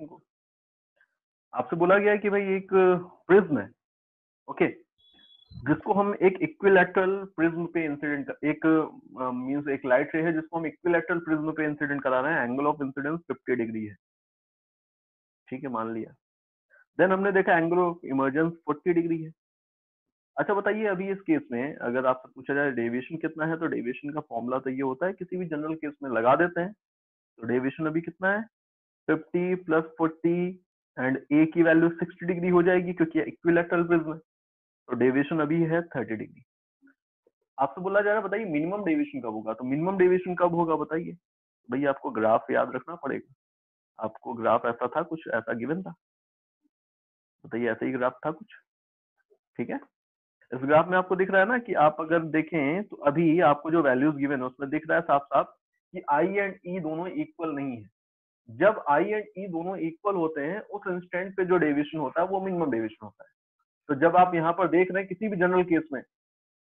Deviation को। आपसे बोला गया है कि भाई एक प्रिज्म है, ओके, जिसको हम एक इक्विलैटरल प्रिज्म पे इंसिडेंट, एक मींस एक लाइट रे है जिसको हम इक्विलैटरल प्रिज्म पे इंसिडेंट करा रहे हैं, एंगल ऑफ इंसिडेंस 50 डिग्री है, ठीक है, मान लिया। देन हमने देखा एंगल ऑफ इमर्जेंस 40 डिग्री है। अच्छा बताइए, अभी इस केस में अगर आपसे पूछा जाए डेविएशन कितना है, तो डेविएशन का फॉर्मूला तो ये होता है, किसी भी जनरल केस में लगा देते हैं। तो डेविएशन अभी कितना है, 50 प्लस 40, एंड ए की वैल्यू 60 डिग्री हो जाएगी क्योंकि इक्विलैटरल प्रिज्म है। तो डेविएशन अभी है 30 डिग्री। आपसे बोला जा रहा है बताइए मिनिमम डेविएशन कब होगा, तो मिनिमम डेविएशन कब होगा बताइए। भैया आपको ग्राफ याद रखना पड़ेगा। आपको ग्राफ ऐसा था, कुछ ऐसा गिवन था, बताइए, ऐसा ही ग्राफ था कुछ, ठीक है। इस ग्राफ में आपको दिख रहा है ना कि आप अगर देखें तो अभी आपको जो वैल्यूज गिवन है उसमें दिख रहा है साफ साफ कि आई एंड ई दोनों इक्वल नहीं है। जब आई एंड ई दोनों इक्वल होते हैं उस इंस्टेंट पे जो डेविएशन होता है वो मिनिमम डेविएशन होता है। तो जब आप यहाँ पर देख रहे हैं किसी भी जनरल केस में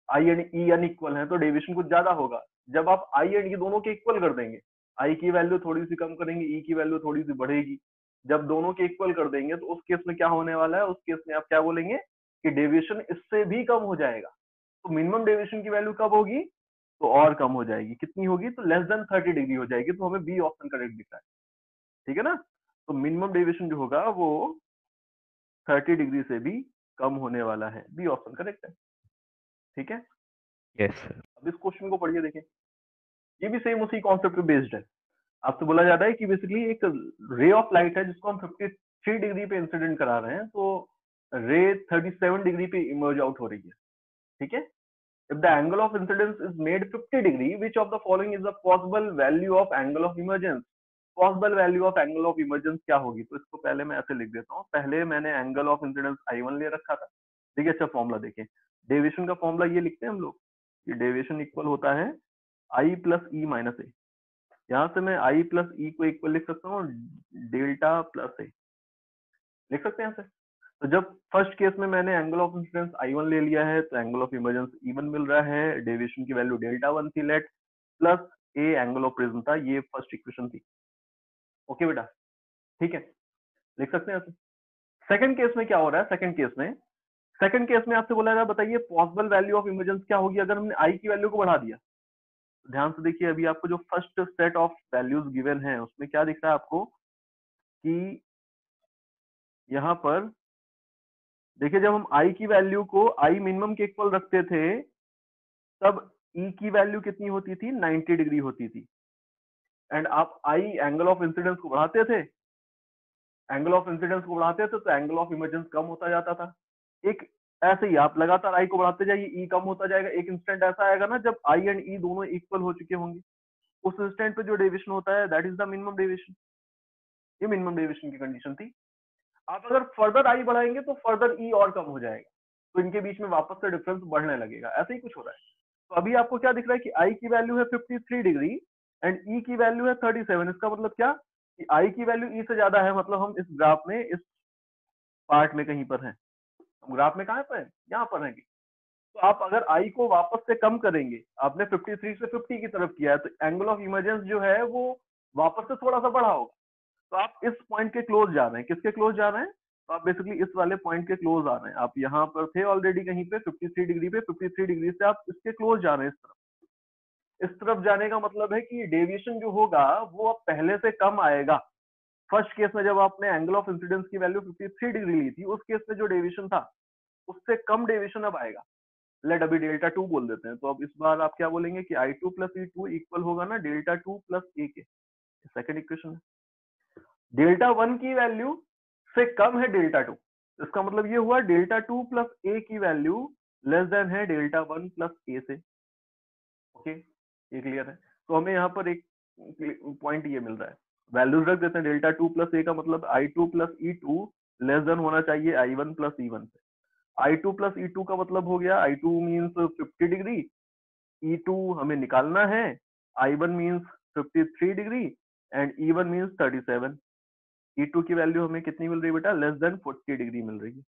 आई एंड ई अनइक्वल है तो डेविएशन कुछ ज्यादा होगा। जब आप आई एंड ई दोनों के इक्वल कर देंगे, आई की वैल्यू थोड़ी सी कम करेंगे, ई की वैल्यू थोड़ी सी बढ़ेगी, जब दोनों के इक्वल कर देंगे तो उस केस में क्या होने वाला है, उस केस में आप क्या बोलेंगे कि डेविएशन इससे भी कम हो जाएगा। तो मिनिमम डेविएशन की वैल्यू कब होगी, तो और कम हो जाएगी। कितनी होगी, तो लेस देन 30 डिग्री हो जाएगी। तो हमें बी ऑप्शन करेक्ट दिख रहा है, ठीक है ना। तो मिनिमम डेविएशन जो होगा वो 30 डिग्री से भी कम होने वाला है, बी ऑप्शन करेक्ट है, ठीक है। Yes sir. अब इस क्वेश्चन को पढ़िए, देखें, ये भी सेम उसी कॉन्सेप्ट पे बेस्ड है। आपसे बोला जाता है कि बेसिकली एक रे ऑफ लाइट है जिसको हम 53 डिग्री पे इंसिडेंट करा रहे हैं, तो रे 37 डिग्री पे इमर्ज आउट हो रही है, ठीक है। If the angle of incidence is made 50 degree, which of the following is the possible value of angle of emergence? Possible value of angle of emergence क्या होगी, तो इसको पहले मैं ऐसे लिख देता हूँ। पहले मैंने एंगल ऑफ इंसिडेंस I1 ले रखा था, ठीक है। अच्छा फॉर्मूला देखें, डेविएशन का फॉर्मूला ये लिखते हैं हम लोग कि डेविएशन इक्वल होता है I प्लस ई माइनस ए। यहाँ से मैं I प्लस ई को इक्वल लिख सकता हूँ डेल्टा प्लस ए, लिख सकते हैं यहाँ से। तो जब फर्स्ट केस में मैंने एंगल ऑफ इंसिडेंस I1 ले लिया है तो एंगल ऑफ इमर्जेंस E1 मिल रहा है, डेविएशन की वैल्यू डेल्टा 1 थी लेट, plus A angle of prism था, ये फर्स्ट इक्वेशन थी, ओके बेटा, ठीक है, लिख सकते हैं ऐसे। सेकंड केस में क्या हो रहा है, सेकंड केस में आपसे बोला रहा है बताइए पॉसिबल वैल्यू ऑफ इमर्जेंस क्या होगी अगर हमने आई की वैल्यू को बढ़ा दिया। तो ध्यान से देखिए, अभी आपको जो first set of values given है उसमें क्या दिख रहा है आपको कि यहाँ पर देखिए, जब हम आई की वैल्यू को आई मिनिमम के इक्वल रखते थे तब ई की वैल्यू कितनी होती थी, 90 डिग्री होती थी। एंड आप आई एंगल ऑफ इंसिडेंस को बढ़ाते थे, तो एंगल ऑफ इमर्जेंस कम होता जाता था। एक ऐसे ही आप लगातार आई को बढ़ाते जाइए, ई कम होता जाएगा। एक इंस्टेंट ऐसा आएगा ना जब आई एंड ई दोनों इक्वल हो चुके होंगे, उस इंस्टेंट पे जो डेविएशन होता है that is the minimum deviation. ये मिनिमम डेविएशन की कंडीशन थी। आप अगर फर्दर आई बढ़ाएंगे तो फर्दर ई और कम हो जाएगा, तो इनके बीच में वापस से डिफरेंस बढ़ने लगेगा। ऐसे ही कुछ हो रहा है। तो अभी आपको क्या दिख रहा है कि आई की वैल्यू है 53 डिग्री एंड ई की वैल्यू है 37। इसका मतलब क्या कि आई की वैल्यू ई से ज्यादा है, मतलब हम इस ग्राफ में इस पार्ट में कहीं पर हैं। हम ग्राफ में कहाँ पर हैं, यहाँ पर हैं। तो आप अगर आई को वापस से कम करेंगे, आपने 53 से 50 की तरफ किया है, तो एंगल ऑफ इमर्जेंस जो है वो वापस से थोड़ा सा बढ़ा होगा। तो आप इस पॉइंट के क्लोज जा रहे हैं, किसके क्लोज जा रहे हैं, तो आप बेसिकली इस वाले पॉइंट के क्लोज आ रहे हैं। आप यहाँ पर थे ऑलरेडी कहीं पे 53 डिग्री पे, 53 डिग्री से आप इसके क्लोज जा रहे हैं। इस तरफ जाने का मतलब है कि डेविएशन जो होगा वो अब पहले से कम आएगा। फर्स्ट केस में जब आपने एंगल ऑफ इंसिडेंस की वैल्यू 53 डिग्री ली थी, उस केस में जो डेविएशन था उससे कम डेविएशन अब आएगा। लेट अभी डेल्टा 2 बोल देते हैं। तो अब इस बार आप क्या बोलेंगे कि I2 प्लस E2 इक्वल होगा ना डेल्टा 2 प्लस ए के। सेकेंड इक्वेशन है, डेल्टा 1 की वैल्यू से कम है डेल्टा 2, इसका मतलब ये हुआ डेल्टा 2 प्लस ए की वैल्यू लेस देन है डेल्टा 1 प्लस ए से, ओके, ये क्लियर है। तो हमें यहाँ पर एक पॉइंट ये मिल रहा है, वैल्यूज रख देते हैं। डेल्टा 2 प्लस ए का मतलब I2 plus E2 less than होना चाहिए I1 प्लस E1 से। I2 प्लस E2 का मतलब हो गया I2 मीन्स 50 डिग्री, E2 हमें निकालना है, I1 means 53 degree and E1 means 37। E2 की वैल्यू हमें कितनी मिल रही है बेटा, लेस देन 40 डिग्री मिल रही है।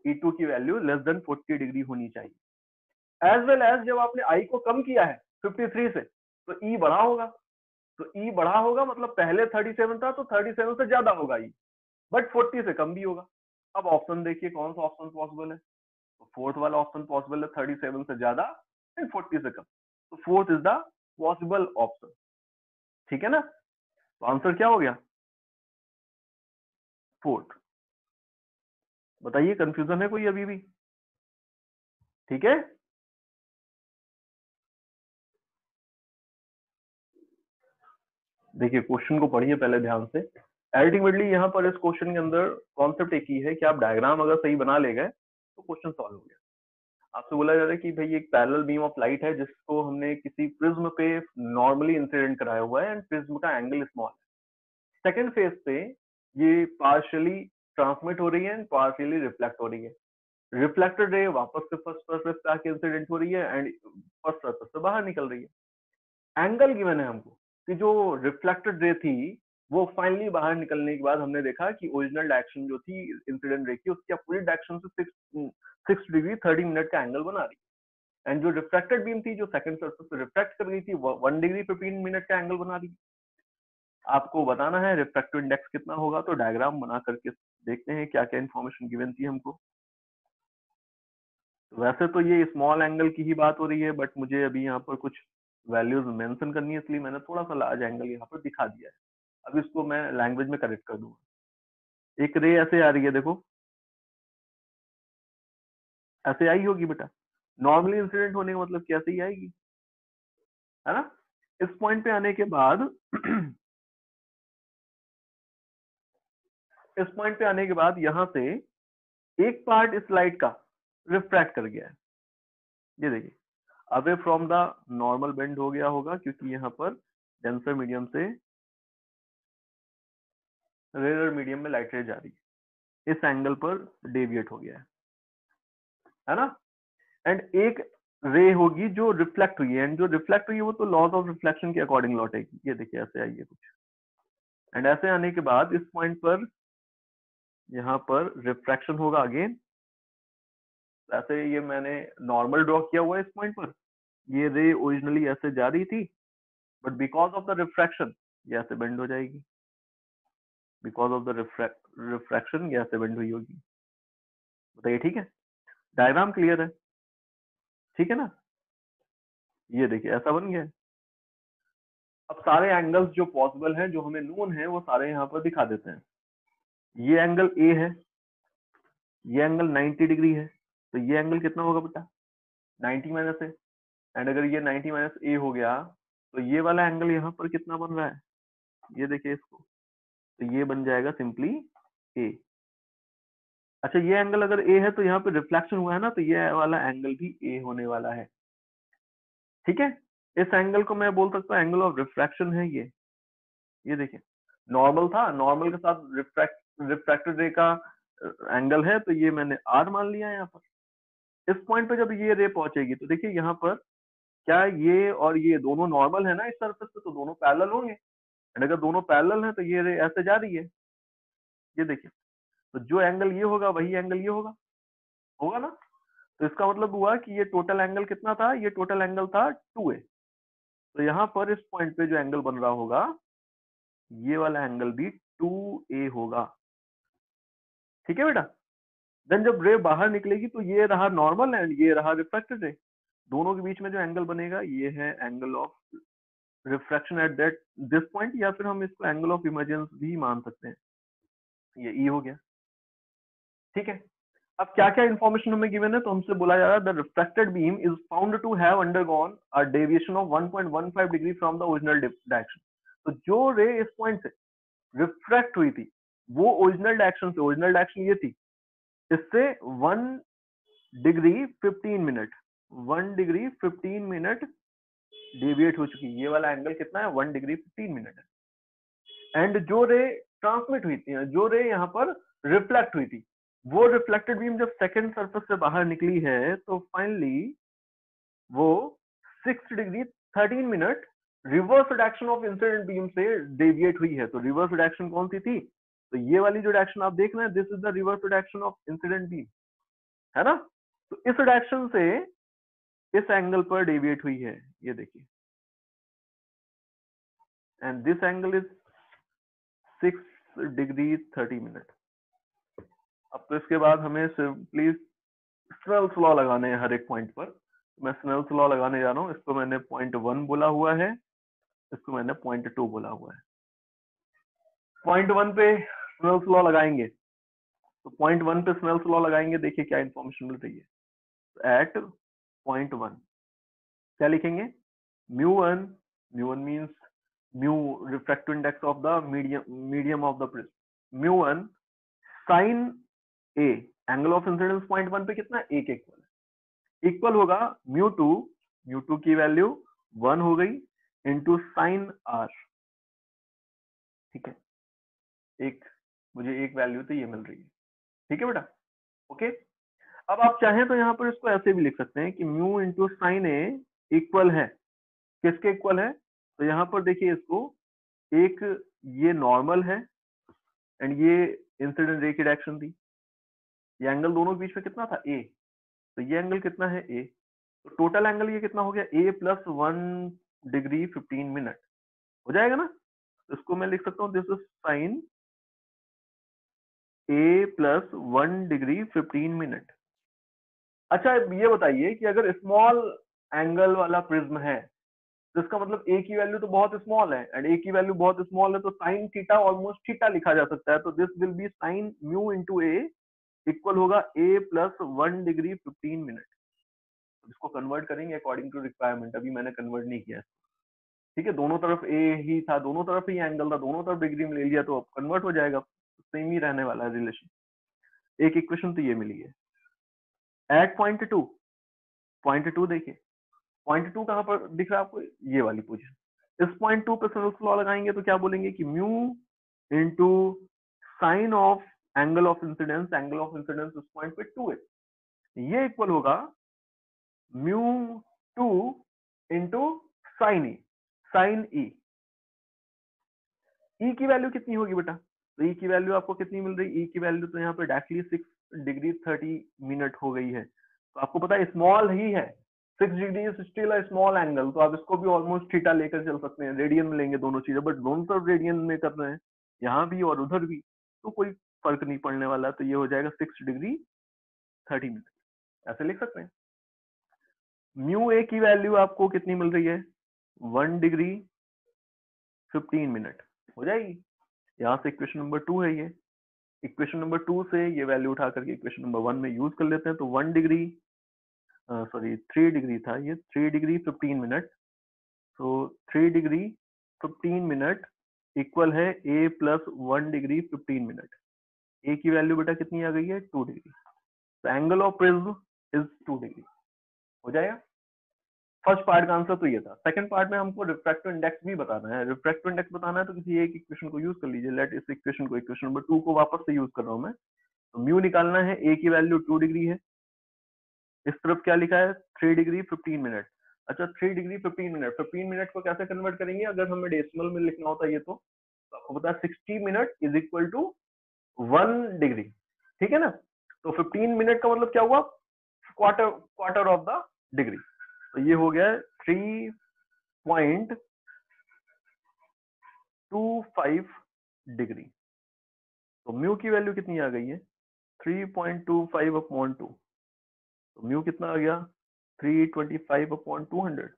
E2 की वैल्यू लेस देन 40 डिग्री होनी चाहिए। एज वेल एज जब आपने I को कम किया है 53 से तो E बढ़ा होगा। तो E बढ़ा होगा मतलब पहले 37 था तो 37 से ज्यादा होगा E। बट 40 से कम भी होगा। अब ऑप्शन देखिए कौन सा ऑप्शन पॉसिबल है, तो फोर्थ वाला ऑप्शन पॉसिबल है, 37 से ज्यादा एंड 40 से कम, तो fourth is the possible option. ठीक है ना, तो आंसर क्या हो गया, फोर्थ। बताइए कंफ्यूजन है कोई अभी भी? ठीक है, देखिए क्वेश्चन को पढ़िए पहले ध्यान से। अल्टीमेटली यहाँ पर इस क्वेश्चन के अंदर कॉन्सेप्ट एक ही है कि आप डायग्राम अगर सही बना ले गए तो क्वेश्चन सॉल्व हो गया। आपसे बोला जा रहा है कि भाई एक पैरेलल बीम ऑफ लाइट है जिसको हमने किसी प्रिज्म पे नॉर्मली इंसिडेंट कराया हुआ है एंड प्रिज्म का एंगल स्मॉल है। सेकंड फेज पे ये पार्शियली ट्रांसमिट हो रही है एंड पार्शियली रिफ्लेक्ट हो रही है। रिफ्लेक्टेड रे वापस से फर्स्ट सरफेस पे आके इंसिडेंट हो रही है एंड फर्स्ट सरफेस से बाहर निकल रही है। एंगल गिवन है हमको कि जो रिफ्लेक्टेड रे थी वो फाइनली बाहर निकलने के बाद हमने देखा कि ओरिजिनल डायरेक्शन जो थी इंसिडेंट रे की उसकी अपोजिट डायरेक्शन से 6 डिग्री 30 मिनट का एंगल बना रही है। एंड जो रिफ्लेक्टेड बीम थी जो सेकंड सरफेस पे रिफ्लेक्ट कर रही थी 1 डिग्री 15 मिनट का एंगल बना रही है। आपको बताना है रिफ्रैक्टिव इंडेक्स कितना होगा, तो डायग्राम बना करके देखते हैं क्या क्या इन्फॉर्मेशन गिवन थी हमको। वैसे तो ये स्मॉल एंगल की ही बात हो रही है बट मुझे अभी यहाँ पर कुछ वैल्यूज मेंशन करनी है इसलिए मैंने थोड़ा सा लार्ज एंगल यहाँ पर दिखा दिया है। अब इसको मैं लैंग्वेज में करेक्ट कर दूंगा। एक रे ऐसे आ रही है, देखो ऐसे आई होगी बेटा, नॉर्मली इंसिडेंट होने का मतलब कैसे ही आएगी, है ना। इस पॉइंट पे आने के बाद इस पॉइंट पे आने के बाद यहाँ से एक पार्ट इस लाइट का रिफ्रैक्ट कर गया है, ये देखिए away from the normal bend हो गया होगा क्योंकि यहाँ पर डेंसर मीडियम से रेयर मीडियम में लाइट रे जा रही है, इस एंगल पर डेविएट हो गया है ना। एंड एक रे होगी जो रिफ्लेक्ट हुई है एंड जो रिफ्लेक्ट हुई है वो तो लॉज ऑफ रिफ्लेक्शन के अकॉर्डिंग लौटेगी, ये देखिए ऐसे आई है कुछ। एंड ऐसे आने के बाद इस पॉइंट पर यहाँ पर रिफ्रैक्शन होगा अगेन, ऐसे ये मैंने नॉर्मल ड्रॉ किया हुआ है इस पॉइंट पर। ये रे ओरिजिनली ऐसे जा रही थी but because of the refraction ये ऐसे बेंड हो जाएगी, बिकॉज ऑफ द रिफ्रैक्शन ये ऐसे बेंड हुई होगी। बताइए ठीक है, डायग्राम क्लियर है, ठीक है ना। ये देखिए ऐसा बन गया है। अब सारे एंगल्स जो पॉसिबल हैं जो हमें नोन है वो सारे यहाँ पर दिखा देते हैं। ये एंगल ए है, ये एंगल 90 डिग्री है, तो ये एंगल कितना होगा बेटा 90 माइनस ए। एंड अगर ये 90 माइनस ए हो गया तो ये वाला एंगल यहाँ पर कितना बन रहा है, ये देखिए इसको, तो ये बन जाएगा सिंपली ए। अच्छा ये एंगल अगर ए है तो यहाँ पे रिफ्लेक्शन हुआ है ना, तो ये वाला एंगल भी ए होने वाला है, ठीक है। इस एंगल को मैं बोल सकता हूँ एंगल ऑफ रिफ्रैक्शन है ये देखिए नॉर्मल था, नॉर्मल के साथ रिफ्रैक्टेड रे का एंगल है तो ये मैंने आर मान लिया है यहाँ पर। इस पॉइंट पे जब ये रे पहुंचेगी तो देखिए यहाँ पर क्या ये और ये दोनों नॉर्मल है ना इस सरफेस पे, तो दोनों पैरेलल होंगे। एंड अगर दोनों पैरेलल है तो ये रे ऐसे जा रही है, ये देखिए, तो जो एंगल ये होगा वही एंगल ये होगा, होगा ना। तो इसका मतलब हुआ कि ये टोटल एंगल कितना था, ये टोटल एंगल था 2a। तो यहाँ पर इस पॉइंट पे जो एंगल बन रहा होगा ये वाला एंगल भी 2a होगा, ठीक है बेटा। देन जब रे बाहर निकलेगी तो ये रहा नॉर्मल एंड ये रहा रिफ्रैक्टेड रे, दोनों के बीच में जो एंगल बनेगा ये है angle of refraction at that this point, या फिर हम इसको एंगल ऑफ इमर्जेंस भी मान सकते हैं, ये ई हो गया, ठीक है। अब क्या क्या इन्फॉर्मेशन हमें गिवन है, तो हमसे बोला जा रहा है the refracted beam is found to have undergone a deviation of 1.15 degree from the original direction. तो जो रे इस पॉइंट से रिफ्रैक्ट हुई थी वो ओरिजिनल डायरेक्शन से, ओरिजिनल डायरेक्शन ये थी, इससे 1 degree 15 minute 1 degree 15 minute deviate हो चुकी है। ये वाला एंगल कितना है 1 डिग्री 15 मिनट है। एंड जो रे ट्रांसमिट हुई थी, जो रे यहाँ पर रिफ्लेक्ट हुई थी, वो रिफ्लेक्टेड बीम जब सेकंड सरफेस से बाहर निकली है तो फाइनली वो 6 degree 13 minute reverse direction of incident beam से डेविएट हुई है। तो रिवर्स डायरेक्शन कौन सी थी, तो ये वाली जो डायरेक्शन आप देख रहे हैं this is the reverse direction of incident beam, है ना। तो इस डायरेक्शन से इस एंगल पर डेविएट हुई है, ये देखिए, and this angle is 6 degree 30 minute. अब तो इसके बाद हमें सिंपली स्नेल्स लॉ लगाने हैं हर एक पॉइंट पर। मैं स्नेल्स लॉ लगाने जा रहा हूँ। इसको मैंने पॉइंट 1 बोला हुआ है, इसको मैंने पॉइंट 2 बोला हुआ है। पॉइंट 1 पे स्नेल्स लॉ लगाएंगे, तो पॉइंट 1 पे स्नेल्स लॉ लगाएंगे, देखिए क्या इंफॉर्मेशन मिल रही है। एट पॉइंट 1 क्या लिखेंगे, μ1, μ1 means mu refractive index of the medium of the prism, μ1 sine A, angle of incidence point 1 पे कितना, एक इक्वल है, इक्वल होगा μ2 की वैल्यू 1 हो गई इंटू साइन आर। ठीक है, एक मुझे एक वैल्यू तो ये मिल रही है। ठीक है बेटा, ओके। अब आप चाहें तो यहाँ पर इसको ऐसे भी लिख सकते हैं कि म्यू इंटू साइन ए इक्वल है, किसके इक्वल है, तो यहाँ पर देखिए इसको, एक ये नॉर्मल है एंड ये इंसिडेंट रे की डायरेक्शन थी, ये एंगल दोनों के बीच में कितना था, ए, तो ये एंगल कितना है, ए, तो टोटल एंगल ये कितना हो गया, ए प्लस 1 डिग्री 15 मिनट हो जाएगा ना। तो इसको मैं लिख सकता हूँ this is sine A plus 1 degree 15 minute. अच्छा ये बताइए कि अगर स्मॉल एंगल वाला प्रिज्म है तो इसका मतलब ए की वैल्यू तो बहुत स्मॉल है, एंड ए की वैल्यू बहुत स्मॉल है, तो साइन थीटा ऑलमोस्ट थीटा लिखा जा सकता है, तो this will be sine mu into A equal होगा ए प्लस 1 डिग्री 15 मिनट। इसको कन्वर्ट करेंगे अकॉर्डिंग टू रिक्वायरमेंट, अभी मैंने कन्वर्ट नहीं किया है। ठीक है, दोनों तरफ ए ही था, दोनों तरफ ही एंगल था, दोनों तरफ डिग्री में ले लिया तो अब कन्वर्ट हो जाएगा, सेम ही रहने वाला है रिलेशन। एक इक्वेशन तो ये मिली है। एट पॉइंट 2, पॉइंट 2 देखिए, पॉइंट 2 कहां पर दिख रहा है आपको, ये वाली पोजीशन। इस पॉइंट 2 पे स्नेल्स लॉ लगाएंगे तो क्या बोलेंगे कि mu into sine of angle of incidence, angle of incidence इस पॉइंट पे 2 है, ये इक्वल होगा म्यू 2 इंटू साइन ई, साइन ई। ई की वैल्यू कितनी होगी बेटा, तो ई की वैल्यू आपको कितनी मिल रही, ई की वैल्यू तो यहाँ पे डायरेक्टली 6 डिग्री 30 मिनट हो गई है। तो आपको पता है स्मॉल ही है, 6 degree still a small angle, तो आप इसको भी ऑलमोस्ट थीटा लेकर चल सकते हैं, रेडियन में लेंगे दोनों चीजें, बट दोनों तरफ रेडियन में कर रहे हैं, यहाँ भी और उधर भी, तो कोई फर्क नहीं पड़ने वाला, तो ये हो जाएगा 6 डिग्री 30 मिनट, ऐसे लिख सकते हैं। म्यू ए की वैल्यू आपको कितनी मिल रही है, 1 डिग्री 15 मिनट हो जाएगी। यहाँ से इक्वेशन नंबर 2 है ये, इक्वेशन नंबर 2 से ये वैल्यू उठा करके इक्वेशन नंबर 1 में यूज कर लेते हैं, तो 1 डिग्री 3 डिग्री था ये, 3 डिग्री 15 मिनट, तो 3 डिग्री 15 मिनट इक्वल है ए प्लस 1 डिग्री 15 मिनट। ए की वैल्यू बेटा कितनी आ गई है, 2 डिग्री, तो angle of prism is 2 degree हो जाएगा। फर्स्ट पार्ट का आंसर तो ये था। सेकंड पार्ट में हमको रिफ्रैक्टिव इंडेक्स भी बताना है, रिफ्रैक्टिव इंडेक्स बताना है तो किसी एक इक्वेशन को यूज कर लीजिए, लेट इस इक्वेशन को, इक्वेशन नंबर 2 को वापस से यूज कर रहा हूं मैं। तो म्यू निकालना है, ए की वैल्यू 2 डिग्री है, इस तरफ क्या लिखा है 3 डिग्री 15 मिनट। अच्छा 3 डिग्री 15 मिनट, 15 मिनट को कैसे कन्वर्ट करेंगे, अगर हमें डेसिमल में लिखना होता है ये तो आपको पता है 60 minute is equal to 1 degree, ठीक है ना। तो 15 मिनट का मतलब क्या हुआ, क्वार्टर ऑफ द डिग्री, तो ये हो गया 3.25 डिग्री। तो म्यू की वैल्यू कितनी आ गई है, 3.25/2, तो म्यू कितना आ गया 325/200।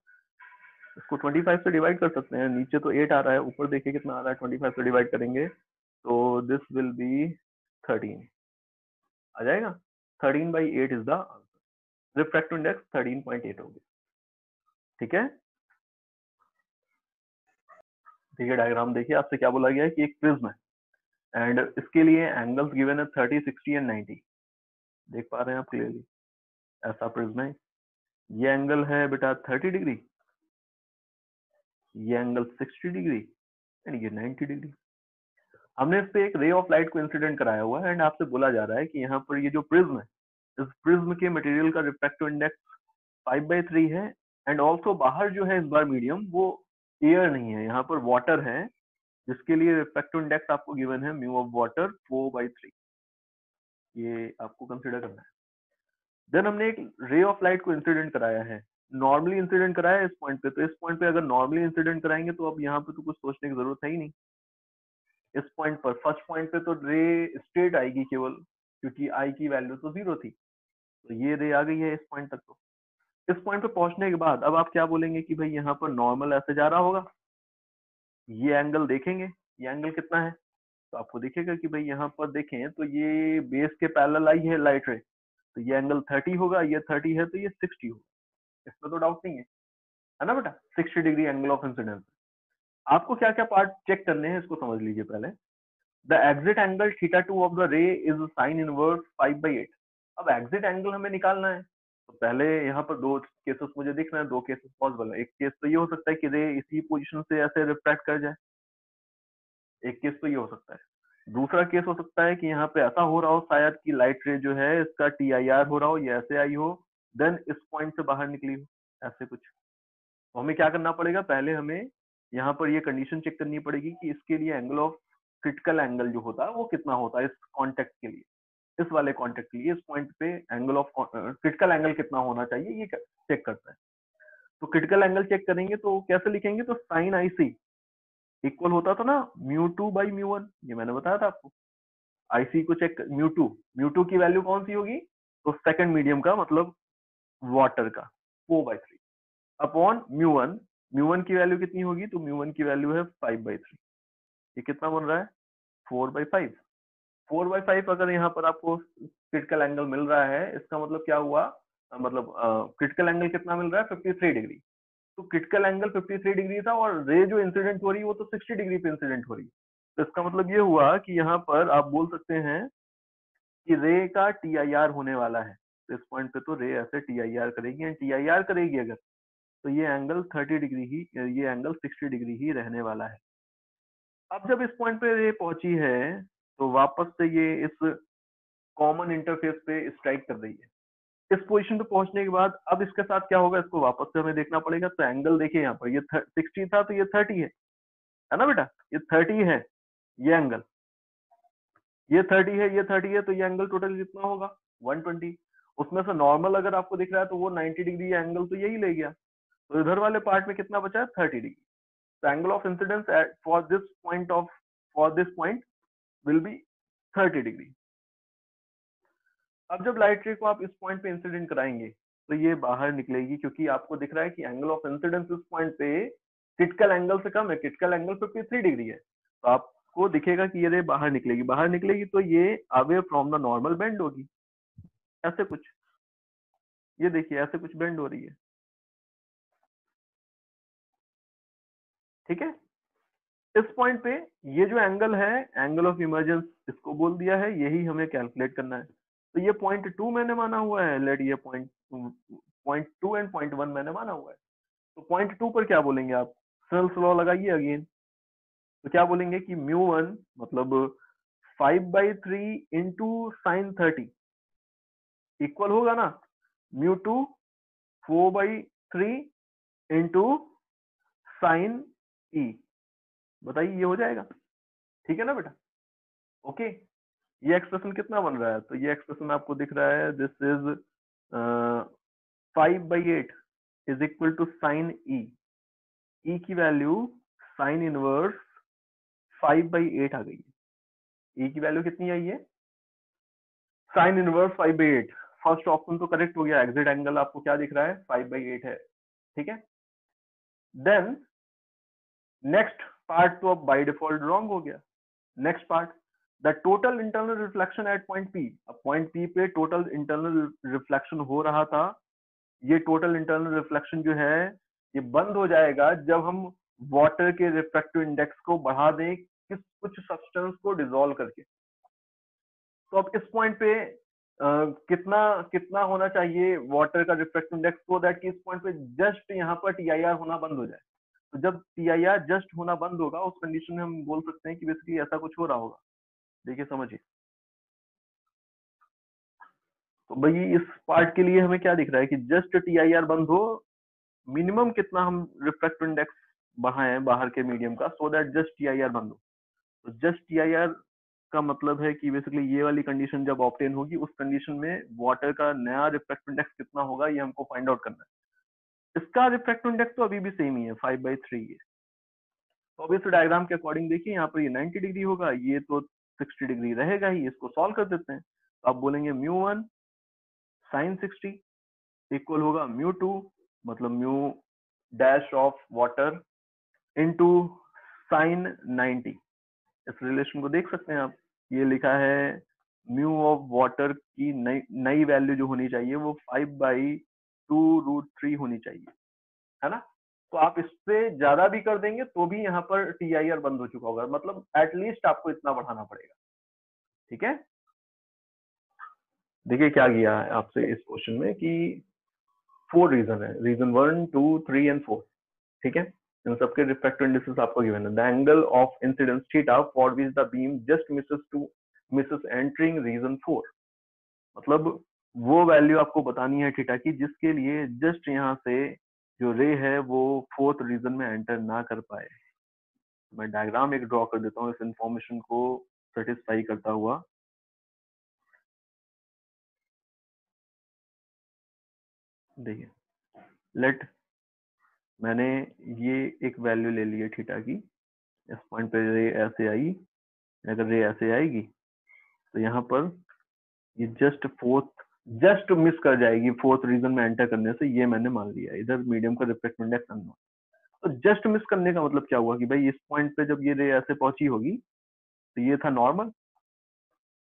इसको 25 से डिवाइड कर सकते हैं, नीचे तो 8 आ रहा है, ऊपर देखिए कितना आ रहा है, 25 से डिवाइड करेंगे तो दिस विल बी 13 आ जाएगा। 13/8 is the answer, refractive index 13.8 होगी। ठीक है, देखिए डायग्राम देखिए, आपसे क्या बोला गया है कि एक प्रिज्म है एंड इसके लिए एंगल्स गिवन है 30, 60 एंड 90, देख पा रहे हैं आप क्लियरली, ऐसा प्रिज्म है, ये एंगल है बेटा 30 डिग्री, ये एंगल 60 डिग्री एंड ये 90 डिग्री। हमने इस पे एक रे ऑफ लाइट को इंसिडेंट कराया हुआ है एंड आपसे बोला जा रहा है कि यहाँ पर ये जो प्रिज्म है, इस प्रिज्म के मटेरियल का रिफ्रैक्टिव इंडेक्स 5/3 है एंड ऑल्सो बाहर जो है इस बार मीडियम वो एयर नहीं है, यहाँ पर वाटर है, जिसके लिए रिफ्रैक्टिव इंडेक्स आपको गिवन है म्यू ऑफ वाटर 4/3, ये आपको कंसिडर करना है। देन हमने एक रे ऑफ लाइट को इंसिडेंट कराया है, नॉर्मली इंसिडेंट कराया है इस पॉइंट पे, तो इस पॉइंट पे अगर नॉर्मली इंसिडेंट कराएंगे तो अब यहाँ पे तो कुछ सोचने की जरूरत है ही नहीं। इस पॉइंट पर फर्स्ट पॉइंट पे तो रे स्ट्रेट आएगी केवल, क्योंकि आई की वैल्यू तो 0 थी, तो ये रे आ गई है इस पॉइंट तक। तो इस पॉइंट पे पहुंचने के बाद अब आप क्या बोलेंगे कि भाई यहाँ पर नॉर्मल ऐसे जा रहा होगा, ये एंगल देखेंगे, ये एंगल कितना है, तो आपको दिखेगा कि भाई यहाँ पर देखें तो ये बेस के पैरेलल आई है लाइट रे, तो ये एंगल 30 होगा, ये 30 है तो ये 60 होगा, इसमें तो डाउट नहीं है ना बेटा। 60 डिग्री एंगल ऑफ इंसिडेंस। आपको क्या क्या पार्ट चेक करने हैं इसको समझ लीजिए पहले। The exit angle θ2 of the ray is sine inverse 5/8। अब एग्जिट एंगल हमें निकालना है, तो पहले यहाँ पर दो केसेस मुझे दिख रहे हैं, दो केसेस पॉसिबल है। एक केस तो ये हो सकता है कि रे इसी पोजीशन से ऐसे रिफ्रैक्ट कर जाए, एक केस तो ये हो सकता है। दूसरा केस हो सकता है कि यहाँ पे ऐसा हो रहा हो शायद कि लाइट रे जो है इसका TIR हो रहा हो, ये ऐसे आई हो, देन इस पॉइंट से बाहर निकली हो, ऐसे कुछ। तो हमें क्या करना पड़ेगा, पहले हमें यहाँ पर ये कंडीशन चेक करनी पड़ेगी कि इसके लिए एंगल ऑफ क्रिटिकल एंगल जो होता है वो कितना होता है इस कॉन्टेक्ट के लिए, इस वाले कॉन्टेक्ट के लिए इस पॉइंट पे एंगल ऑफ क्रिटिकल एंगल कितना होना चाहिए ये चेक करता है। तो क्रिटिकल एंगल चेक करेंगे तो कैसे लिखेंगे, तो साइन IC इक्वल होता था ना μ2/μ1, ये मैंने बताया था आपको। IC को चेक म्यू टू की वैल्यू कौन सी होगी, तो सेकंड मीडियम का मतलब वाटर का 4/3 अपॉन म्यू वन की वैल्यू कितनी होगी, तो म्यू वन की वैल्यू है 5/3। ये कितना बन रहा है 4/5। 4/5 अगर यहाँ पर आपको क्रिटिकल एंगल मिल रहा है, इसका मतलब क्या हुआ, मतलब क्रिटिकल एंगल कितना मिल रहा है 53 डिग्री। तो क्रिटिकल एंगल 53 डिग्री था और रे जो इंसिडेंट हो रही है वो तो 60 डिग्री पे इंसिडेंट हो रही है। तो इसका मतलब ये हुआ कि यहाँ पर आप बोल सकते हैं कि रे का TIR होने वाला है। तो इस पॉइंट पे तो रे ऐसे TIR करेगी, एंड TIR करेगी अगर, तो ये एंगल 30 डिग्री ही, ये एंगल 60 डिग्री ही रहने वाला है। अब जब इस पॉइंट पे रे पहुंची है तो वापस से ये इस कॉमन इंटरफेस पे स्ट्राइक कर रही है। इस पोजीशन पे पहुंचने के बाद अब इसके साथ क्या होगा, इसको वापस से हमें देखना पड़ेगा। तो एंगल देखिए यहाँ पर, ये 60 था तो ये 30 है ना बेटा, ये 30 है, ये एंगल, ये 30 है, ये 30 है, तो ये एंगल टोटल कितना होगा 120। उसमें से नॉर्मल अगर आपको दिख रहा है तो वो 90 डिग्री एंगल तो यही ले गया, तो इधर वाले पार्ट में कितना बचा है 30 डिग्री। तो angle of incidence for this point will be 30 degree. अब जब लाइट रे को आप इस पॉइंट पे इंसिडेंट कराएंगे तो ये बाहर निकलेगी, क्योंकि आपको दिख रहा है कि एंगल ऑफ इंसिडेंस इस पॉइंट पे क्रिटिकल एंगल से कम है, क्रिटिकल एंगल 53 डिग्री है। तो आपको दिखेगा कि ये रे बाहर निकलेगी, बाहर निकलेगी तो ये away from the normal bend होगी, ऐसे कुछ। ये देखिए ऐसे कुछ बेंड हो रही है, ठीक है। इस पॉइंट पे ये जो एंगल है, एंगल ऑफ इमर्जेंस इसको बोल दिया है, यही हमें कैलकुलेट करना है। तो ये पॉइंट 2 मैंने माना हुआ है, लेट ये पॉइंट 2 एंड पॉइंट 1 मैंने माना हुआ है। तो पॉइंट 2 पर क्या बोलेंगे आप, स्नेल्स लॉ लगाइए अगेन। तो क्या बोलेंगे कि μ1 मतलब 5/3 इंटू साइन 30 इक्वल होगा ना μ2 4/3 इंटू साइन E। बताइए ये हो जाएगा, ठीक है ना बेटा, ओके। ये एक्सप्रेशन कितना बन रहा है, तो ये एक्सप्रेशन आपको दिख रहा है, this is 5/8 is equal to sine E की वैल्यू साइन इनवर्स 5/8 आ गई है। E की वैल्यू कितनी आई है, साइन इनवर्स 5/8। फर्स्ट ऑप्शन तो करेक्ट हो गया, एग्जिट एंगल आपको क्या दिख रहा है 5/8 है, ठीक है। देन नेक्स्ट पार्ट तो अब बाय डिफॉल्ट रॉन्ग हो गया। Next part, the total internal reflection eight point P। अब पॉइंट P पे टोटल इंटरनल रिफ्लेक्शन हो रहा था, ये टोटल इंटरनल रिफ्लेक्शन जो है ये बंद हो जाएगा जब हम वाटर के रिफ्रैक्टिव इंडेक्स को बढ़ा दें कुछ सब्सटेंस को डिसॉल्व करके। तो अब इस पॉइंट पे कितना कितना होना चाहिए वाटर का रिफ्रैक्टिव इंडेक्स, सो दैट कि इस पॉइंट पे जस्ट यहाँ पर TIR होना बंद हो जाए। तो जब TIR जस्ट होना बंद होगा उस कंडीशन में हम बोल सकते हैं कि बेसिकली ऐसा कुछ हो रहा होगा। देखिए समझिए, तो भाई इस पार्ट के लिए हमें क्या दिख रहा है कि जस्ट TIR बंद हो, मिनिमम कितना हम रिफ्रैक्टिव इंडेक्स बढ़ाएं बाहर के मीडियम का, सो दैट जस्ट TIR बंद हो। तो जस्ट TIR का मतलब है कि बेसिकली ये वाली कंडीशन जब ऑब्टेन होगी उस कंडीशन में वाटर का नया रिफ्रैक्टिव इंडेक्स कितना होगा ये हमको फाइंड आउट करना है। इसका रिफ्रैक्टिव इंडेक्स तो अभी भी सेम ही है 5/3 है। तो अब इस डायग्राम के अकॉर्डिंग देखिए यहाँ पर ये 90 डिग्री होगा, ये तो 60 डिग्री रहेगा ही, इसको सॉल्व कर देते हैं। आप बोलेंगे μ1 sin 60 इक्वल होगा μ2 मतलब mu dash of water into sin 90। इस रिलेशन को देख सकते हैं आप, ये लिखा है म्यू ऑफ वाटर की नई वैल्यू जो होनी चाहिए वो 5/2√3 होनी चाहिए, है ना। तो आप इससे ज्यादा भी कर देंगे तो भी यहाँ पर TIR बंद हो चुका होगा, मतलब एटलीस्ट आपको इतना बढ़ाना पड़ेगा। ठीक है, देखिए क्या किया है आपसे इस क्वेश्चन में कि 4 रीजन है, रीजन 1 2 3 एंड 4। ठीक है, इन सबके रिफ्रैक्टिव इंडिसेस आपको गिवन है। The angle of incidence theta for which the beam just misses entering region 4, मतलब वो वैल्यू आपको बतानी है थीटा की जिसके लिए जस्ट यहाँ से जो रे है वो 4th रीजन में एंटर ना कर पाए। मैं डायग्राम एक ड्रॉ कर देता हूँ इस इंफॉर्मेशन को सेटिस्फाई करता हुआ। देखिए, लेट मैंने ये एक वैल्यू ले ली है थीटा की, इस पॉइंट पे रे ऐसे आई, अगर रे ऐसे आएगी तो यहाँ पर ये जस्ट मिस कर जाएगी 4th रीजन में एंटर करने से, ये मैंने मान लिया। इधर मीडियम का रिफ्लेक्टिव इंडेक्स अननोन, तो जस्ट मिस करने का मतलब क्या हुआ कि भाई इस पॉइंट पे जब ये रे ऐसे पहुंची होगी तो ये था नॉर्मल,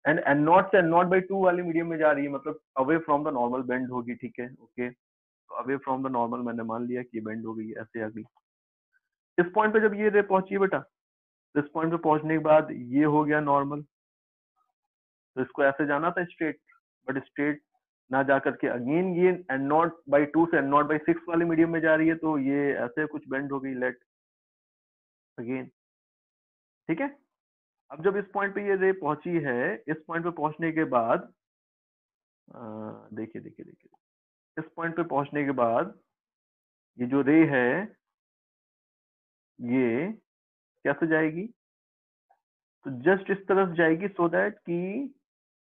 एंड एन नॉट से n0/2 वाली मीडियम में जा रही है, मतलब away from the normal bend होगी। ठीक है, ओके, तो अवे फ्रॉम द नॉर्मल मैंने मान लिया कि बेंड हो गई, ऐसे आ गई। इस पॉइंट पे जब ये रे पहुंची बेटा, तो इस पॉइंट पे पहुंचने के बाद ये हो गया नॉर्मल, तो इसको ऐसे जाना था स्ट्रेट, बट स्ट्रेट ना जा करके अगेन ये n0/2 से n0/6 वाली मीडियम में जा रही है, तो ये ऐसे कुछ बेंड हो गई, लेट अगेन। ठीक है, अब जब इस पॉइंट पे ये रे पहुंची है, इस पॉइंट पे पहुंचने के बाद देखिए देखिए देखिए, इस पॉइंट पे पहुंचने के बाद ये जो रे है ये कैसे जाएगी, तो जस्ट इस तरफ जाएगी सो दैट कि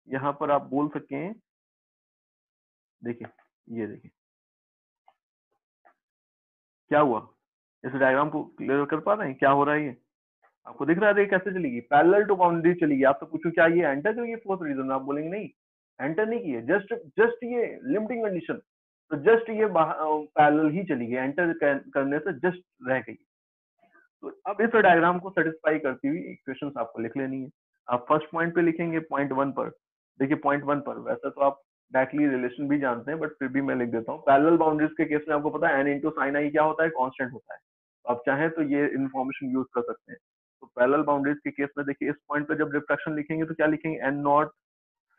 यहाँ पर आप बोल सकें, देखिए ये देखिए क्या हुआ, इस डायग्राम को क्लियर कर पा रहे हैं क्या हो रहा है। ये आपको दिख रहा है रे कैसे चलेगी, पैरेलल टू बाउंड्री चलेगी। आप तो पूछो क्या ये एंटर करेगी 4th रीजन, आप बोलेंगे नहीं एंटर नहीं किए, जस्ट ये लिमिटिंग कंडीशन, तो जस्ट ये पैरेलल ही चली गई, एंटर करने से जस्ट रह गई। तो अब इस डायग्राम को सेटिस्फाई करती हुई इक्वेशंस आपको लिख लेनी है। आप फर्स्ट पॉइंट पे लिखेंगे पॉइंट 1 पर, देखिए पॉइंट 1 पर वैसे तो आप डायरेक्टली रिलेशन भी जानते हैं, बट फिर भी मैं लिख देता हूँ। पैरेलल बाउंड्रीज के केस में आपको पता है n इंटू साइन आई क्या होता है, कांस्टेंट होता है। तो आप चाहें तो ये इन्फॉर्मेशन यूज कर सकते हैं। तो पैरेलल बाउंड्रीज के केस में देखिए, इस पॉइंट पे जब रिफ्रैक्शन लिखेंगे तो क्या लिखेंगे, n0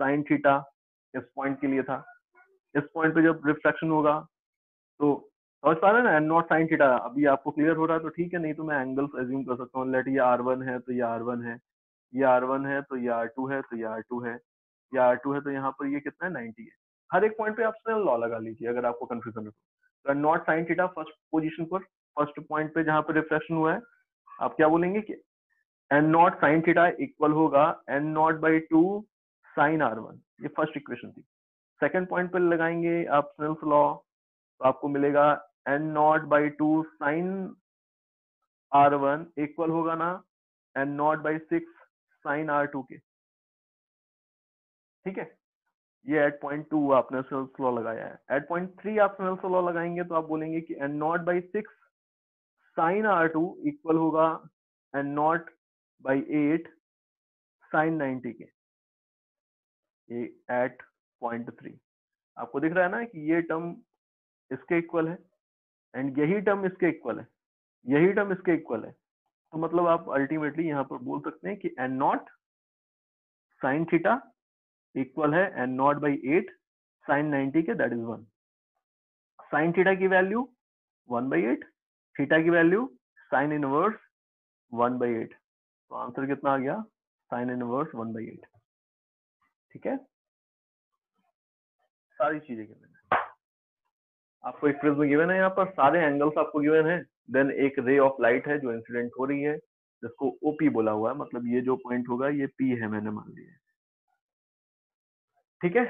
साइन थीटा, इस पॉइंट के लिए था। इस पॉइंट पे जब रिफ्रैक्शन होगा तो समझ पा रहे हैं ना, n0 साइन थीटा। अभी आपको क्लियर हो रहा है तो ठीक है, नहीं तो मैं एंगल्स एज्यूम कर सकता हूँ। लेट ये r1 है तो ये r1 है, ये r1 है तो ये r2 है, तो ये r2 है, ये r2 है, तो यहाँ पर ये कितना है 90 है। हर एक पॉइंट पे आप स्नेल लॉ लगा लीजिए अगर आपको कंफ्यूजन हो तो। n0 sine theta first position पर, फर्स्ट पॉइंट पे जहाँ पर रिफ्रैक्शन हुआ है, आप क्या बोलेंगे कि n0 साइन थीटा इक्वल होगा n0/2 साइन r1, ये फर्स्ट इक्वेशन थी। सेकंड पॉइंट पे लगाएंगे आप स्नेल्स लॉ, तो आपको मिलेगा n0/2 साइन r1 इक्वल होगा ना n0/6 साइन r2 के। ठीक है, ये एट पॉइंट 2 आपने स्नेल्स लॉ लगाया है। एट पॉइंट 3 आप स्नेल्स लॉ लगाएंगे तो आप बोलेंगे कि n0/6 साइन r2 इक्वल होगा n0/8 साइन 90 के, ये एट पॉइंट 3। आपको दिख रहा है ना कि ये टर्म इसके इक्वल है एंड यही टर्म इसके इक्वल है, यही टर्म इसके इक्वल है। तो मतलब आप अल्टीमेटली यहाँ पर बोल सकते हैं कि n0 साइन थीटा इक्वल है n0/8 साइन 90 के, दैट इज 1। साइन थीटा की वैल्यू 1/8, थीटा की वैल्यू साइन इनवर्स 1/8, तो आंसर कितना आ गया, साइन इनवर्स 1/8। ठीक है, सारी चीजें गिवन है आपको, एक प्रिज्म गिवन है, यहाँ पर सारे एंगल्स आपको गिवन है। देन एक रे ऑफ लाइट है जो इंसिडेंट हो रही है, जिसको ओपी बोला हुआ है, मतलब ये जो पॉइंट होगा ये पी है, मैंने मान लिया है। ठीक है,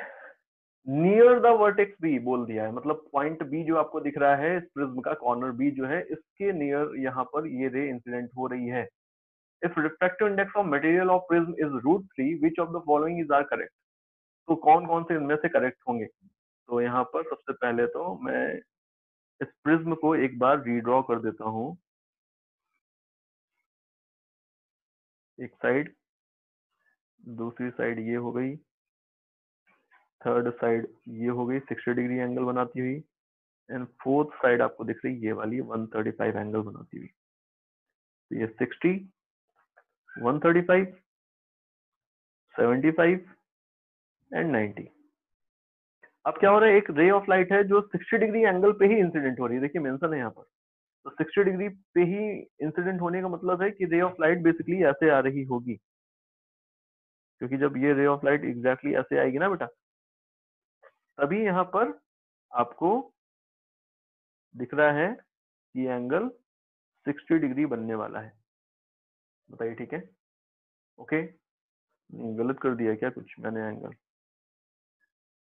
नियर द वर्टेक्स बी बोल दिया है, मतलब पॉइंट बी जो आपको दिख रहा है, इस प्रिज्म का कॉर्नर बी जो है, इसके नियर यहाँ पर ये रे इंसिडेंट हो रही है। If refractive index of material of prism is √3, which of the following is are correct. तो कौन कौन से इनमें से करेक्ट होंगे? तो यहाँ पर सबसे पहले तो मैं इस प्रिज्म को एक बार रीड्रॉ कर देता हूँ। एक साइड, दूसरी साइड ये हो गई, थर्ड साइड ये हो गई 60 डिग्री एंगल बनाती हुई, एंड फोर्थ साइड आपको दिख रही ये वाली 135 एंगल बनाती हुई। तो ये 60, 135, 75 एंड 90। अब क्या हो रहा है, एक रे ऑफ लाइट है जो 60 डिग्री एंगल पे ही इंसिडेंट हो रही है, देखिए मेंशन है यहाँ पर। तो 60 डिग्री पे ही इंसिडेंट होने का मतलब है कि रे ऑफ लाइट बेसिकली ऐसे आ रही होगी, क्योंकि जब ये रे ऑफ लाइट एग्जैक्टली ऐसे आएगी ना बेटा, तभी यहाँ पर आपको दिख रहा है कि एंगल 60 डिग्री बनने वाला है। बताइए ठीक है? ओके, गलत कर दिया क्या कुछ मैंने? एंगल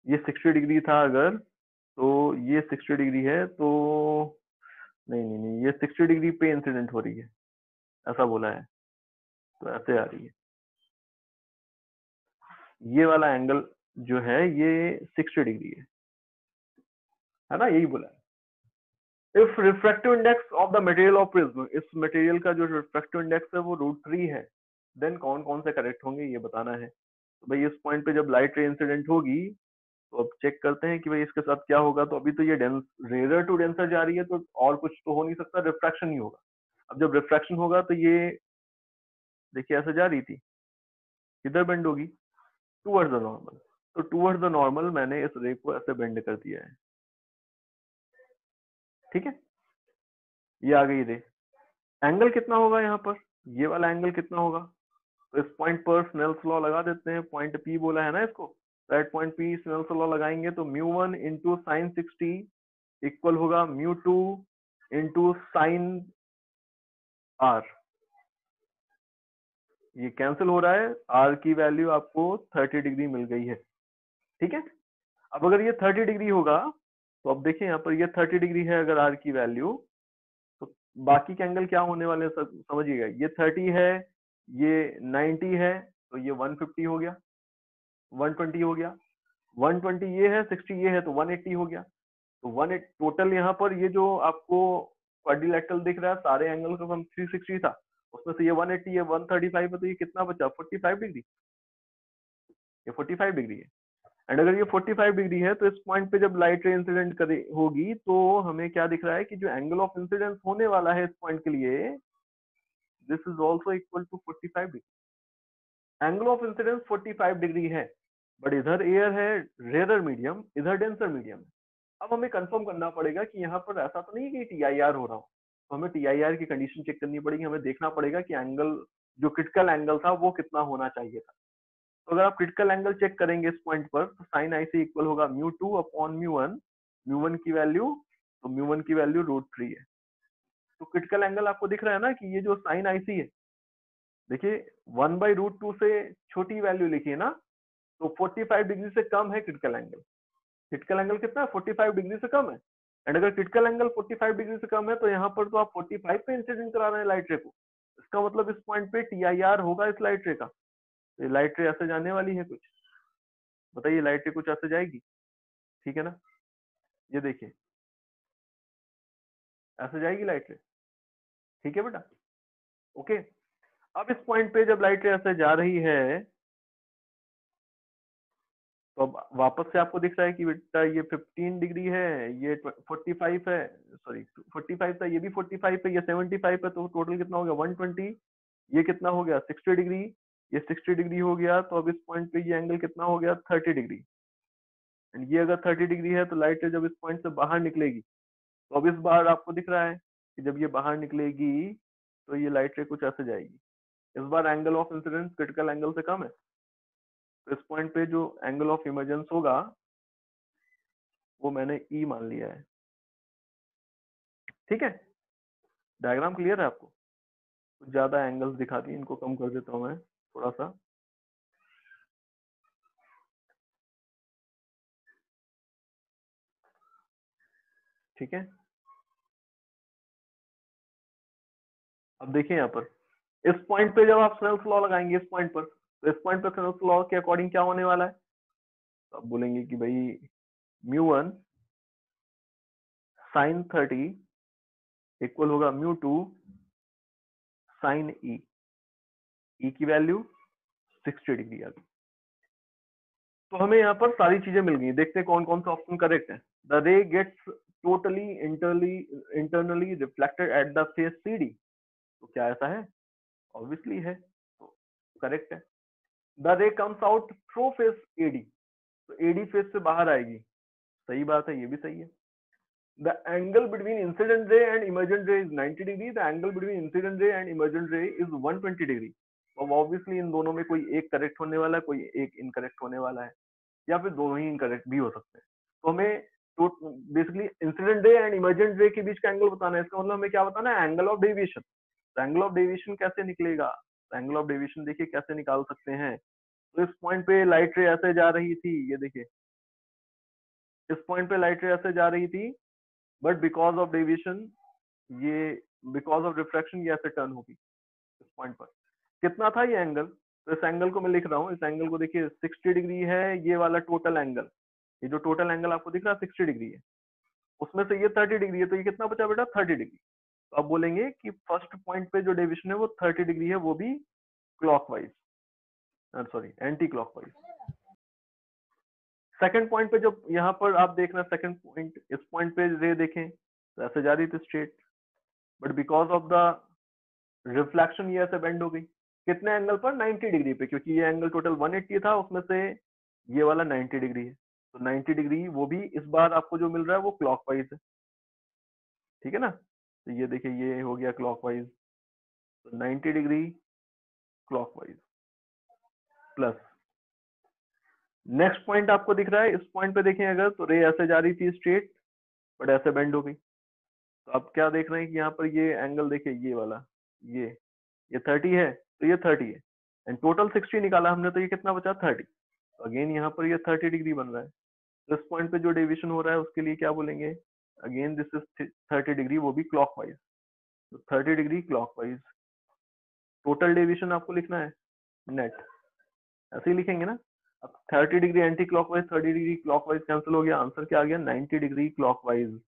ये 60 डिग्री था अगर, तो ये 60 डिग्री है, तो नहीं नहीं नहीं, ये 60 डिग्री पे इंसिडेंट हो रही है, ऐसा बोला है, तो ऐसे आ रही है। ये वाला एंगल जो है ये 60 डिग्री है ना, यही बोला है। If refractive index of the material of prism, इस मटेरियल का जो रिफ्रैक्टिव इंडेक्स है वो √3 है, देन कौन कौन से करेक्ट होंगे ये बताना है। तो भाई इस पॉइंट पे जब लाइट रे इंसिडेंट होगी, तो अब चेक करते हैं कि भाई इसके साथ क्या होगा। तो अभी तो ये डेंस रेयर टू डेंसर जा रही है, तो और कुछ तो हो नहीं सकता, रिफ्रैक्शन ही होगा। अब जब रिफ्रैक्शन होगा तो ये देखिए ऐसे जा रही थी, किधर बेंड होगी? Towards the normal. तो टूवर्ड्स द नॉर्मल मैंने इस रे को ऐसे बेंड कर दिया है, ठीक है? ये आ गई रे। एंगल कितना होगा यहाँ पर? ये वाला एंगल कितना होगा? तो इस पॉइंट पर स्नेल्स लॉ लगा देते हैं, पॉइंट पी बोला है ना इसको, right? Point P Snell's law लगाएंगे तो μ1 इंटू साइन 60 इक्वल होगा μ2 इंटू साइन आर। ये कैंसिल हो रहा है, आर की वैल्यू आपको 30 डिग्री मिल गई है, ठीक है? अब अगर ये 30 डिग्री होगा, तो अब देखिए यहाँ पर ये 30 डिग्री है अगर आर की वैल्यू, तो बाकी के एंगल क्या होने वाले हैं समझिएगा। ये 30 है, ये 90 है, तो ये 150 हो गया, 120 हो गया, 120 ये है, 60 ये है, तो 180 हो गया। तो 180 टोटल यहाँ पर ये जो आपको क्वाड्रिलेटरल दिख रहा है, सारे एंगल का सम 360 था, उसमें से ये 180 है, 135 है, तो ये कितना बचा? 45 डिग्री। ये 45 डिग्री है। एंड अगर ये 45 डिग्री है, तो इस पॉइंट पे जब लाइट रे इंसिडेंट करे होगी, तो हमें क्या दिख रहा है कि जो एंगल ऑफ इंसिडेंस होने वाला है इस पॉइंट के लिए, this is also equal to 45 degree. Angle of incidence 45 degree है, बट इधर एयर है रेयर मीडियम, इधर डेंसर मीडियम है। अब हमें कंफर्म करना पड़ेगा कि यहाँ पर ऐसा तो नहीं है कि TIR हो रहा हो, तो हमें TIR की कंडीशन चेक करनी पड़ेगी। हमें देखना पड़ेगा कि एंगल जो क्रिटिकल एंगल था वो कितना होना चाहिए था। तो अगर आप क्रिटिकल एंगल चेक करेंगे इस पॉइंट पर, तो साइन IC इक्वल होगा μ2 अपॉन μ1। μ1 की वैल्यू, तो μ1 की वैल्यू √3 है। तो क्रिटिकल एंगल आपको दिख रहा है ना कि ये जो साइन IC है, देखिए 1/√2 से छोटी वैल्यू लिखिए ना, तो 45 डिग्री से कम है क्रिटिकल एंगल। क्रिटिकल एंगल कितना है? 45 डिग्री से कम है। एंड अगर क्रिटिकल एंगल 45 डिग्री से कम है, तो यहाँ पर तो आप 45 पे इंसिडेंट करा रहे हैं लाइट रे को। इसका मतलब इस पॉइंट पे TIR होगा इस लाइट रे का। तो ये लाइट रे ऐसे जाने वाली है कुछ, बताइए लाइट रे कुछ ऐसे जाएगी, ठीक है ना? ये देखिए ऐसे जाएगी लाइट रे, ठीक है बेटा? ओके। अब इस पॉइंट पे जब लाइट रे ऐसे जा रही है, तो अब वापस से आपको दिख रहा है कि बेटा ये 15 डिग्री है, ये 45 है, सॉरी 45 था, ये भी 45 है, ये 75 है, तो टोटल कितना हो गया? 120। ये कितना हो गया? 60 डिग्री। ये 60 डिग्री हो गया, तो अब इस पॉइंट पे ये एंगल कितना हो गया? 30 डिग्री। एंड ये अगर 30 डिग्री है, तो लाइट जब इस पॉइंट से बाहर निकलेगी, तो अब इस बार आपको दिख रहा है कि जब ये बाहर निकलेगी, तो ये लाइट रे कुछ ऐसे जाएगी। इस बार angle of incidence critical angle से कम है, तो इस पॉइंट पे जो एंगल ऑफ इमर्जेंस होगा वो मैंने E मान लिया है, ठीक है? डायग्राम क्लियर है आपको? कुछ ज्यादा एंगल्स दिखा दिए, इनको कम कर देता हूं मैं थोड़ा सा। ठीक है, अब देखिए यहाँ पर इस पॉइंट पे जब आप स्नेल्स लॉ लगाएंगे इस पॉइंट पर, तो इस पॉइंट पर स्नेल्स लॉ के अकॉर्डिंग क्या होने वाला है? तो आप बोलेंगे कि भाई μ1 sin 30 इक्वल होगा μ2 sin e, e की वैल्यू 60 डिग्री आ गई। तो हमें यहाँ पर सारी चीजें मिल गई। देखते हैं कौन कौन सा ऑप्शन करेक्ट है। The ray gets totally internally reflected at the face CD, तो क्या ऐसा है? ऑब्वियसली है, तो करेक्ट है। द रे comes out through face AD, तो AD फेस से बाहर आएगी, सही बात है, ये भी सही है। The angle between incident ray and emergent रे is 90 degree, the angle between incident ray and emergent रे इज 120 डिग्री। तो ऑब्वियसली इन दोनों में कोई एक करेक्ट होने वाला है, कोई एक इनकरेक्ट होने वाला है, या फिर दोनों ही इनकरेक्ट भी हो सकते हैं। तो हमें तो basically incident ray and emergent रे के बीच का एंगल बताना है। इसका मतलब हमें क्या बताना है? Angle of deviation. Angle of deviation कैसे निकलेगा? एंगल ऑफ डेविएशन देखिए कैसे निकाल सकते हैं। तो इस पॉइंट पे लाइट रे ऐसे जा रही थी, ये देखिए इस पॉइंट पे लाइट रे ऐसे जा रही थी, बट बिकॉज ऑफ डेविएशन ये बिकॉज ऑफ रिफ्रैक्शन ये ऐसे टर्न होगी इस पॉइंट पर। कितना था ये एंगल? तो इस एंगल को मैं लिख रहा हूँ, इस एंगल को देखिए 60 डिग्री है, ये वाला टोटल एंगल, ये जो टोटल एंगल आपको दिख रहा है 60 डिग्री है, उसमें से ये 30 डिग्री है, तो ये कितना बचा बेटा? 30 डिग्री। तो आप बोलेंगे कि फर्स्ट पॉइंट पे जो डेविएशन है वो 30 डिग्री है, वो भी clockwise, sorry anti clockwise. Second point पे जब यहाँ पर आप देख रहे हैं सेकंड पॉइंट, इस पॉइंट पे रे देखें तो ऐसे जा रही थी straight, but because of the reflection ये ऐसे बेंड हो गई। कितने एंगल पर? 90 डिग्री पे, क्योंकि ये एंगल टोटल 180 था, उसमें से ये वाला 90 डिग्री है, तो 90 डिग्री वो भी इस बार आपको जो मिल रहा है वो क्लॉकवाइज है, ठीक है ना। तो ये देखिए ये हो गया क्लॉकवाइज, तो 90 degree clockwise plus next point आपको दिख रहा है, इस पॉइंट पे देखें अगर, तो रे ऐसे जा रही थी स्ट्रेट, बट ऐसे बेंड हो गई। तो आप क्या देख रहे हैं कि यहाँ पर ये एंगल देखिए, ये वाला ये 30 है, तो ये 30 है, एंड टोटल 60 निकाला हमने, तो ये कितना बचा? 30। तो अगेन यहाँ पर ये 30 डिग्री बन रहा है। तो इस पॉइंट पे जो डेविएशन हो रहा है उसके लिए क्या बोलेंगे? अगेन दिस इज 30 डिग्री, वो भी क्लॉकवाइज, तो 30 डिग्री क्लॉकवाइज। टोटल डेविएशन आपको लिखना है नेट, ऐसे ही लिखेंगे ना। अब 30 degree anti clockwise, 30 degree clockwise cancel हो गया, आंसर क्या आ गया? 90 डिग्री क्लॉकवाइज।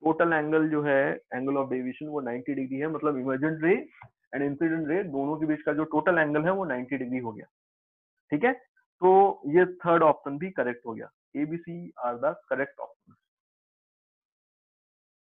टोटल एंगल जो है, एंगल ऑफ डेविएशन वो 90 डिग्री है, मतलब इमर्जेंट रे एंड इंसिडेंट रे दोनों के बीच का जो टोटल एंगल है वो 90 डिग्री हो गया, ठीक है। तो ये थर्ड ऑप्शन भी करेक्ट हो गया, ABC are the correct option.